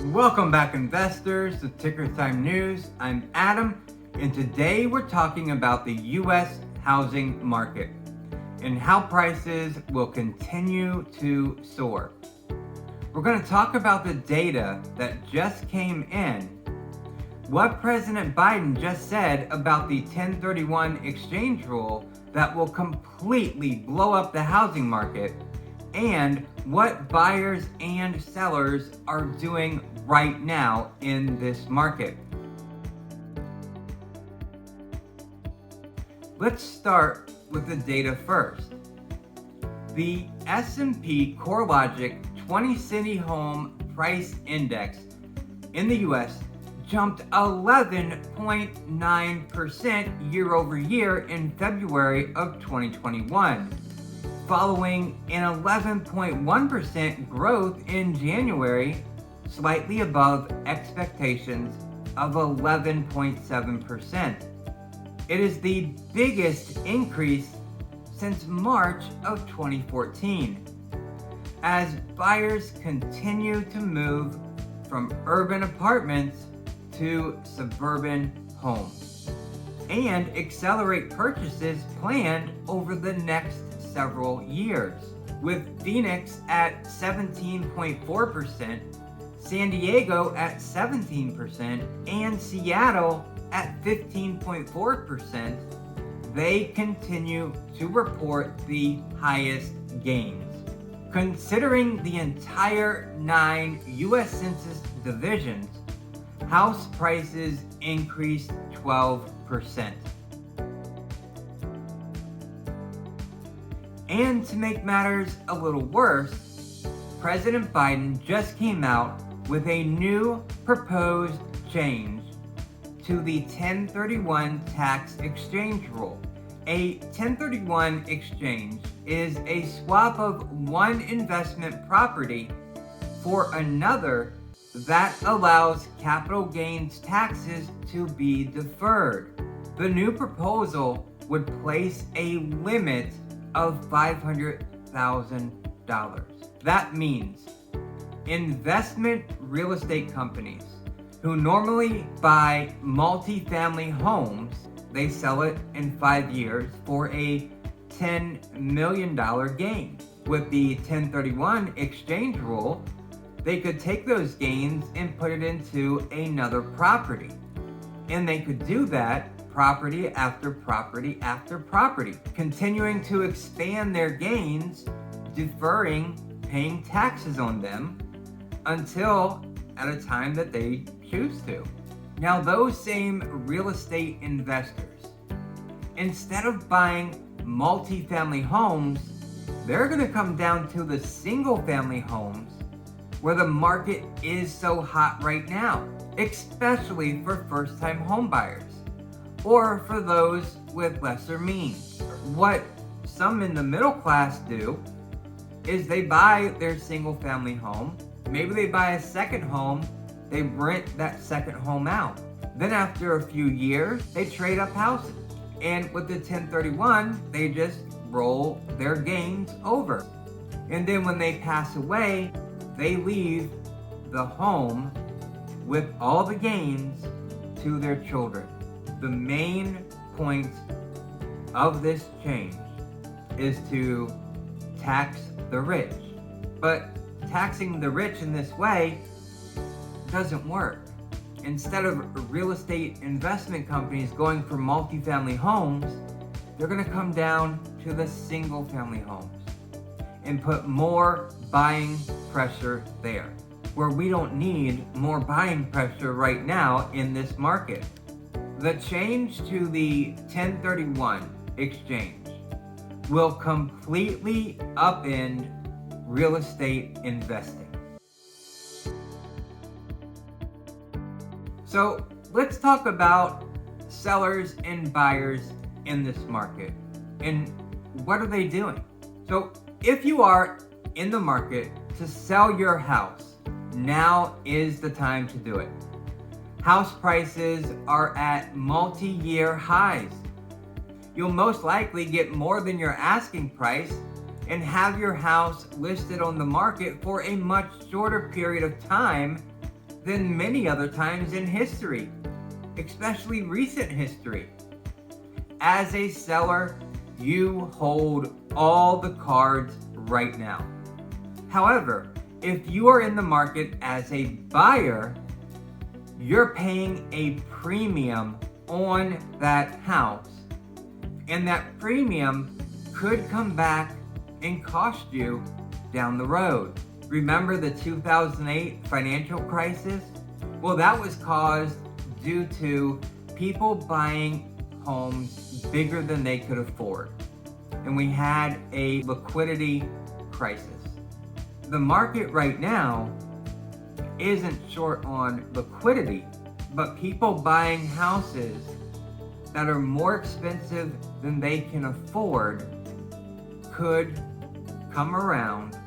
Welcome back, investors, to Ticker Time News. I'm Adam, and today we're talking about the U.S. housing market and how prices will continue to soar. We're going to talk about the data that just came in, what President Biden just said about the 1031 exchange rule that will completely blow up the housing market, and what buyers and sellers are doing right now in this market. Let's start with the data first. The S&P CoreLogic 20 City Home Price Index in the US jumped 11.9% year over year in February of 2021. Following an 11.1% growth in January, slightly above expectations of 11.7%. It is the biggest increase since March of 2014, as buyers continue to move from urban apartments to suburban homes and accelerate purchases planned over the next several years, with Phoenix at 17.4%, San Diego at 17%, and Seattle at 15.4%. They continue to report the highest gains. Considering the entire 9 U.S. Census divisions, house prices increased 12%. And to make matters a little worse, President Biden just came out with a new proposed change to the 1031 tax exchange rule. A 1031 exchange is a swap of one investment property for another that allows capital gains taxes to be deferred. The new proposal would place a limit of $500,000. That means investment real estate companies who normally buy multifamily homes, they sell it in 5 years for a $10 million gain. With the 1031 exchange rule, they could take those gains and put it into another property. And they could do that property after property after property, continuing to expand their gains, deferring paying taxes on them until at a time that they choose to. Now, those same real estate investors, instead of buying multifamily homes, they're going to come down to the single family homes where the market is so hot right now, especially for first-time home buyers or for those with lesser means. What some in the middle class do is they buy their single family home, maybe they buy a second home, they rent that second home out. Then after a few years, they trade up houses. And with the 1031, they just roll their gains over. And then when they pass away, they leave the home with all the gains to their children. The main point of this change is to tax the rich. But taxing the rich in this way doesn't work. Instead of real estate investment companies going for multifamily homes, they're going to come down to the single family homes and put more buying pressure there, where we don't need more buying pressure right now in this market. The change to the 1031 exchange will completely upend real estate investing. So let's talk about sellers and buyers in this market and what are they doing? So if you are in the market to sell your house, now is the time to do it. House prices are at multi-year highs. You'll most likely get more than your asking price and have your house listed on the market for a much shorter period of time than many other times in history, especially recent history. As a seller, you hold all the cards right now. However, if you are in the market as a buyer, you're paying a premium on that house. And that premium could come back and cost you down the road. Remember the 2008 financial crisis? Well, that was caused due to people buying homes bigger than they could afford. And we had a liquidity crisis. The market right now isn't short on liquidity, but people buying houses that are more expensive than they can afford could come around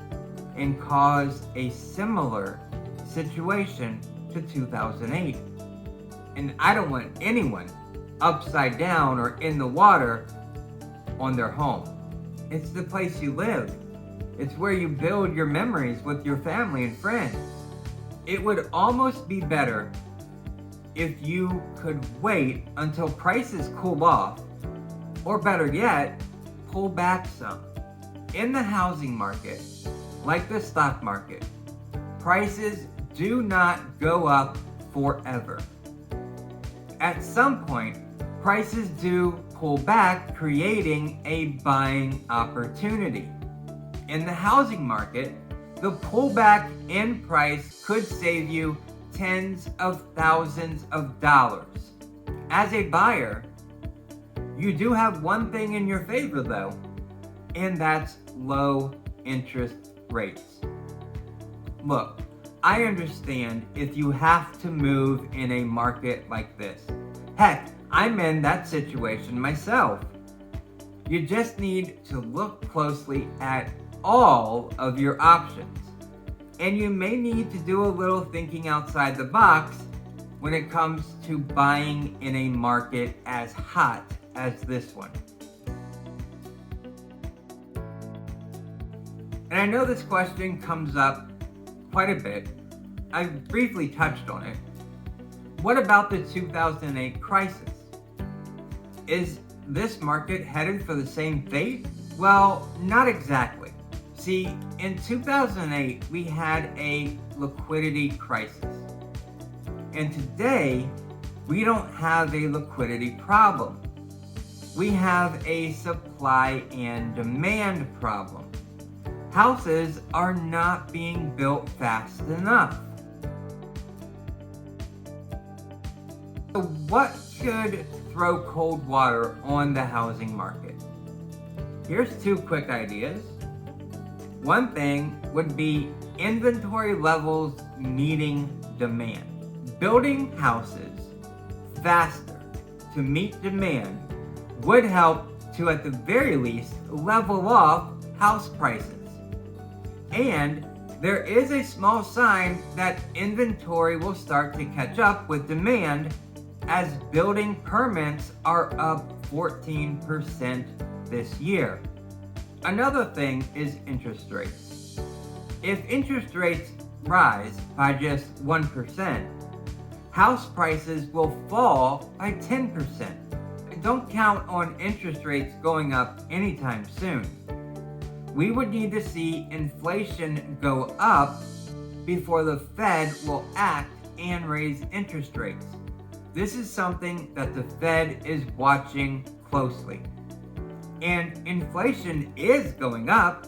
and cause a similar situation to 2008. And I don't want anyone upside down or in the water on their home. It's the place you live. It's where you build your memories with your family and friends. It would almost be better if you could wait until prices cool off, or better yet, pull back some. In the housing market, like the stock market, prices do not go up forever. At some point, prices do pull back, creating a buying opportunity. In the housing market, the pullback in price could save you tens of thousands of dollars. As a buyer, you do have one thing in your favor though, and that's low interest rates. Look, I understand if you have to move in a market like this. Heck, I'm in that situation myself. You just need to look closely at all of your options. And you may need to do a little thinking outside the box when it comes to buying in a market as hot as this one. And I know this question comes up quite a bit. I briefly touched on it. What about the 2008 crisis? Is this market headed for the same fate? Well, not exactly. See, in 2008, we had a liquidity crisis. And today, we don't have a liquidity problem. We have a supply and demand problem. Houses are not being built fast enough. So what should throw cold water on the housing market? Here's two quick ideas. One thing would be inventory levels meeting demand. Building houses faster to meet demand would help to, at the very least, level off house prices. And there is a small sign that inventory will start to catch up with demand as building permits are up 14% this year. Another thing is interest rates. If interest rates rise by just 1%, house prices will fall by 10%. Don't count on interest rates going up anytime soon. We would need to see inflation go up before the Fed will act and raise interest rates. This is something that the Fed is watching closely. And inflation is going up.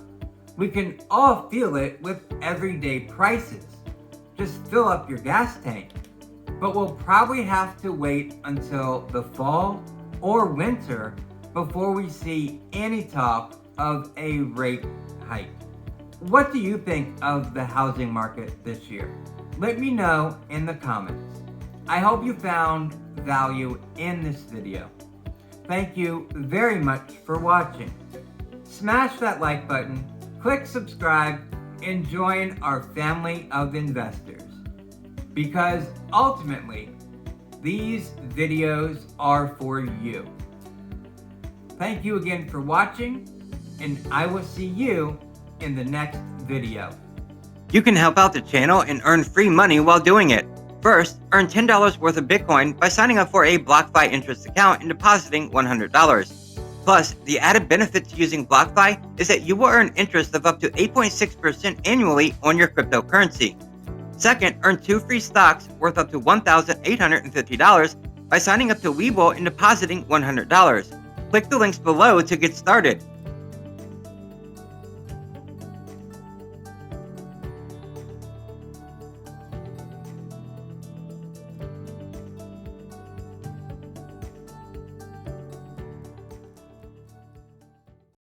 We can all feel it with everyday prices. Just fill up your gas tank. But we'll probably have to wait until the fall or winter before we see any talk of a rate hike. What do you think of the housing market this year? Let me know in the comments. I hope you found value in this video. Thank you very much for watching. Smash that like button, click subscribe, and join our family of investors. Because ultimately, these videos are for you. Thank you again for watching, and I will see you in the next video. You can help out the channel and earn free money while doing it. First, earn $10 worth of Bitcoin by signing up for a BlockFi interest account and depositing $100. Plus, the added benefit to using BlockFi is that you will earn interest of up to 8.6% annually on your cryptocurrency. Second, earn 2 free stocks worth up to $1,850 by signing up to Webull and depositing $100. Click the links below to get started.